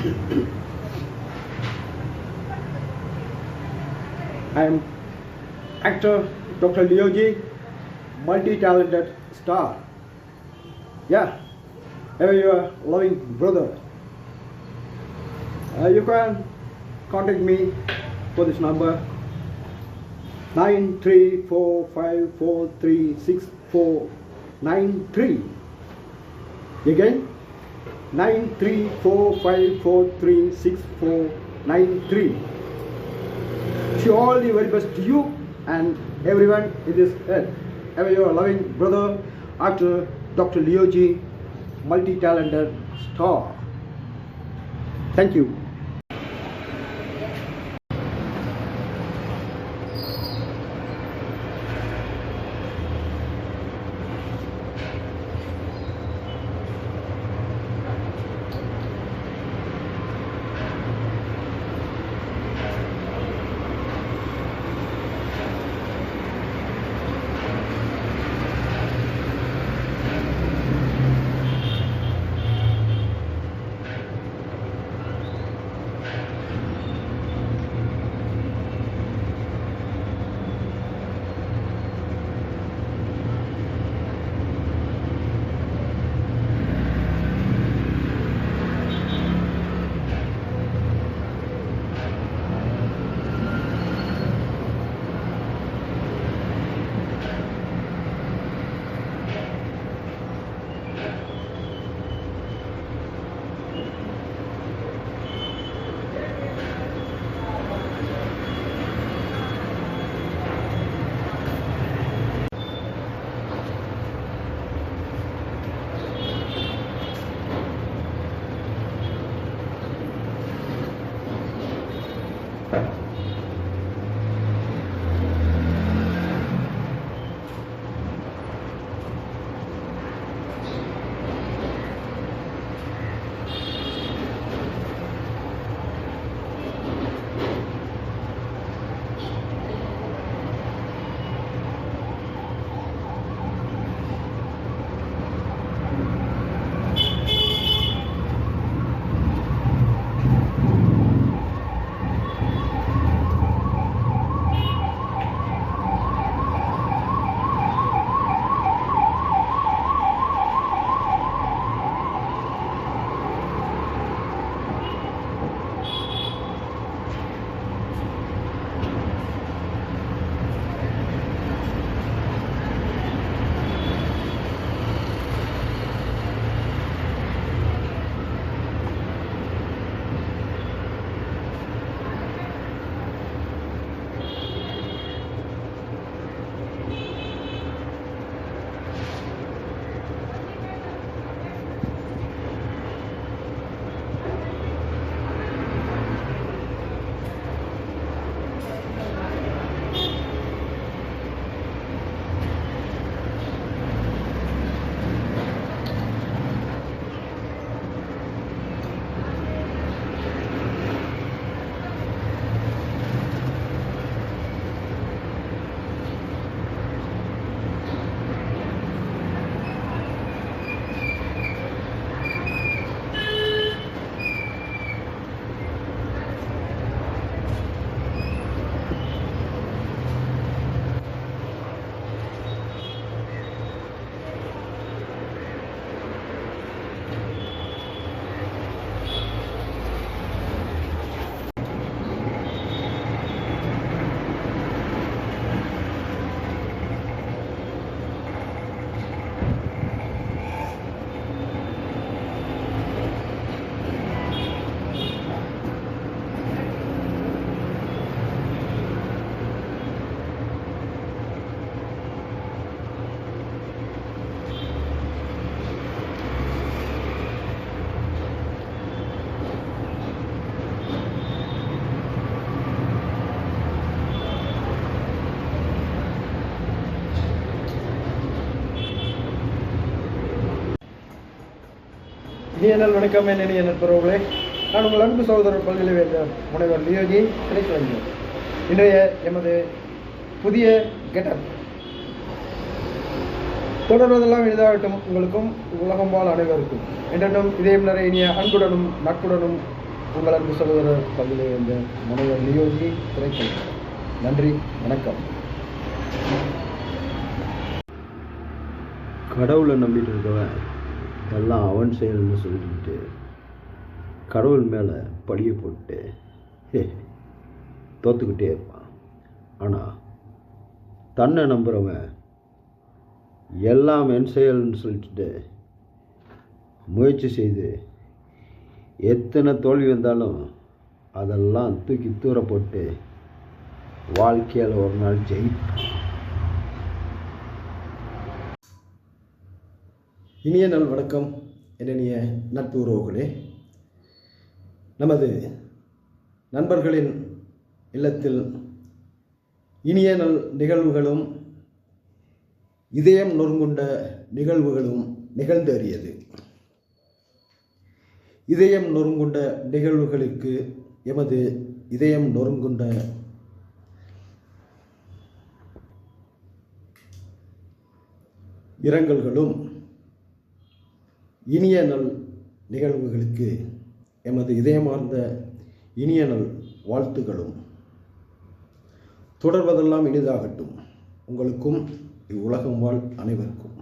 I am actor Dr. Leo G, multi-talented star. Yeah, ever your loving brother. You can contact me for this number 9345436493. Again 9345436493. Wish you all the very best to you and everyone in this earth. Ever your loving brother, actor Dr. Leo G, multi-talented star. Thank you. இனியனல் வணக்கம் இனிய நண்பர்களே, நான் உங்கள் அன்பு சகோதரர் பல்கலை முனைவர் லியோஜி திரைக்கலைஞர். இன்றைய எமது புதிய கெட்டப் தொடர்வதெல்லாம் எளிதாகட்டும் உங்களுக்கும் உலகம் வாழ் அனைவருக்கும் என்றும் இதயம் நிறைய இனிய அன்புடனும் நட்புடனும் உங்கள் அன்பு சகோதரர் பல்கலை என்ற முனைவர் லியோஜி திரைக்கலைஞர். நன்றி, வணக்கம். கடவுளை நம்பிட்டு இருக்கவன் எல்லாம் அவன் செயல்னு சொல்லிக்கிட்டு கடவுள் மேலே படியை போட்டு தோற்றுக்கிட்டே இருப்பான். ஆனால் தன்னை நம்புகிறவன் எல்லாம் என் செயல்னு சொல்லிட்டு முயற்சி செய்து எத்தனை தோல்வி வந்தாலும் அதெல்லாம் தூக்கி தூர போட்டு வாழ்க்கையில் ஒரு நாள் ஜெயிப்பான். இனிய நாள் வணக்கம். என்னிய நட்பு உறவுகளே, நமது நண்பர்களின் இல்லத்தில் இனிய நல் நிகழ்வுகளும் இதயம் நொறுங்குண்ட நிகழ்வுகளும் நிகழ்ந்தேறியது. இதயம் நொறுங்குண்ட நிகழ்வுகளுக்கு எமது இதயம் நொறுங்குண்ட இரங்கல்களும், இனிய நல் நிகழ்வுகளுக்கு எமது இதயமார்ந்த இனிய நல் வாழ்த்துகளும். தொடர்வதெல்லாம் இனிதாகட்டும். உங்களுக்கும் இவ்வுலகம் வாழ் அனைவருக்கும்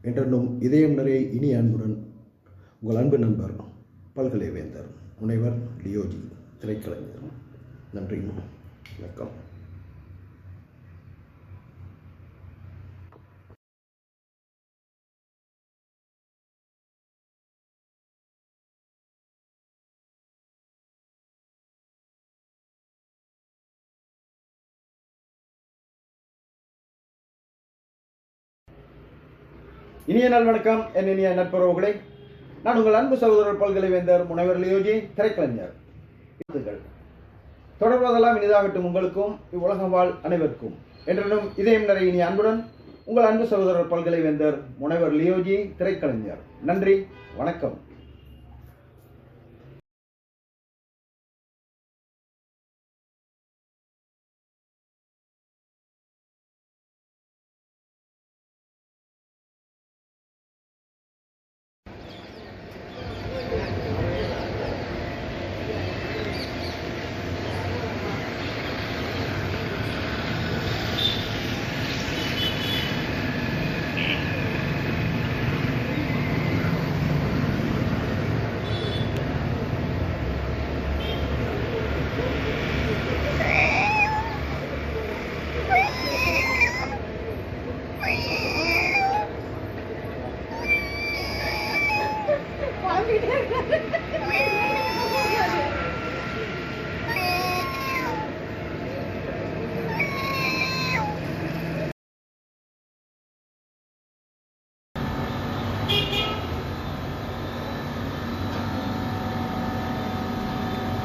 என்றென்றும் இதயம் நிறைய இனிய அன்புடன் உங்கள் அன்பு நண்பர் பல்கலை வேந்தர் முனைவர் லியோஜி திரைக்கலைஞர். நன்றி, வணக்கம். இனிய நாள் வணக்கம். என் இனிய நட்புறவுகளை, நான் உங்கள் அன்பு சகோதரர் பல்கலை வேந்தர் முனைவர் லியோஜி திரைக்கலைஞர். தொடர்வதெல்லாம் இனிதாகட்டும். உங்களுக்கும் இவ்வுலகம் வாழ் அனைவருக்கும் என்றும் இதயம் நிறைய இனிய அன்புடன் உங்கள் அன்பு சகோதரர் பல்கலை வேந்தர் முனைவர் லியோஜி திரைக்கலைஞர். நன்றி, வணக்கம்.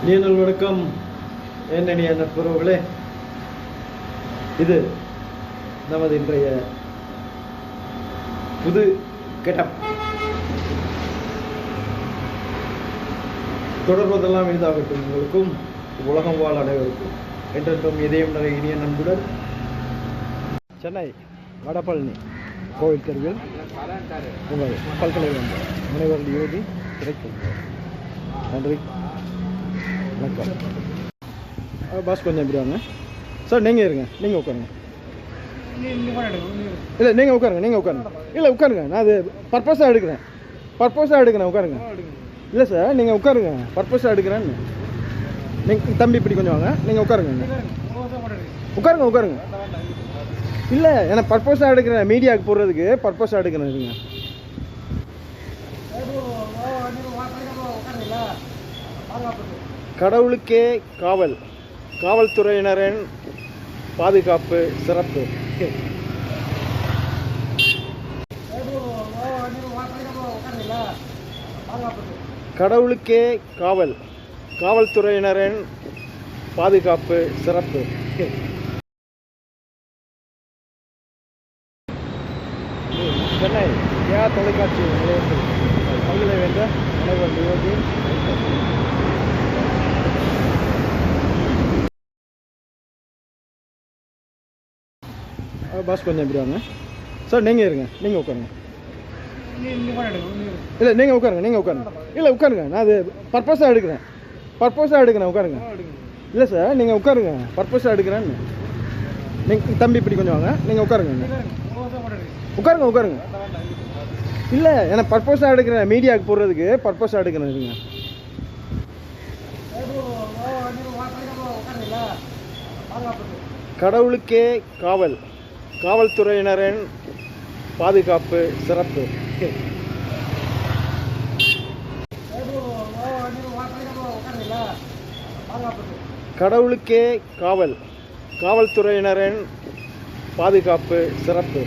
இனிய வணக்கம். என்னிய நட்புறவுகளே, இது நமது இன்றைய புது கெட்டப். தொடர்வதெல்லாம் இதாகட்டும். உங்களுக்கும் உலகம் வாழ் அனைவருக்கும் என்றென்றும் இதயம் நிறைய இனிய நண்புடன் சென்னை வடபழனி கோவில் தெருவில் உங்கள் பல்கலை வேந்தர் முனைவர் லியோஜி திரைக்கலைஞர். நன்றி, வணக்கம். பாஸ் கொஞ்சம் எப்படி வாங்க சார். நீங்கள் இருங்க, நீங்கள் உட்காருங்க. இல்லை, நீங்கள் உட்காருங்க, நீங்கள் உட்காருங்க. இல்லை, உட்காருங்க. நான் அது பர்பஸாக எடுக்கிறேன். உட்காருங்க. இல்லை சார், நீங்கள் உட்காருங்க. பர்பஸாக எடுக்கிறேன்னு. நீங்கள் தம்பி இப்படி கொஞ்சம் வாங்க. நீங்கள் உட்காருங்க. உட்காருங்க. இல்லை, எனக்கு பர்பஸாக எடுக்கிறேன். மீடியாவுக்கு போடுறதுக்கு பர்பஸாக எடுக்கிறேன். இருங்க. கடவுளுக்கே காவல், காவல்துறையினரின் பாதுகாப்பு சிறப்பு. கடவுளுக்கே காவல், காவல்துறையினரின் பாதுகாப்பு சிறப்பு. சென்னை தொலைக்காட்சி நிலையத்தில் பல்கலை வேந்தர் முனைவர் லியோஜி. பாஸ் கொஞ்சம் எப்படி வாங்க சார். நீங்கள் இருங்க, நீங்கள் உட்காருங்க. இல்லை, நீங்கள் உட்காருங்க. இல்லை, உட்காருங்க. நான் அது பர்பஸாக எடுக்கிறேன். பர்பஸாக எடுக்கிறேன், உட்காருங்க. இல்லை சார், நீங்கள் உட்காருங்க, பர்பஸாக எடுக்கிறேன்னு. நீங்கள் தம்பி இப்படி கொஞ்சம் வாங்க, நீங்கள் உட்காருங்க. உட்காருங்க. இல்லை, எனக்கு பர்பஸாக எடுக்கிறேன், மீடியாவுக்கு போடுறதுக்கு பர்பஸாக எடுக்கிறேன். இருங்க. கடவுளுக்கே காவல், காவல்துறையினரின் பாதுகாப்பு சிறப்பு. கடவுளுக்கே காவல், காவல்துறையினரின் பாதுகாப்பு சிறப்பு.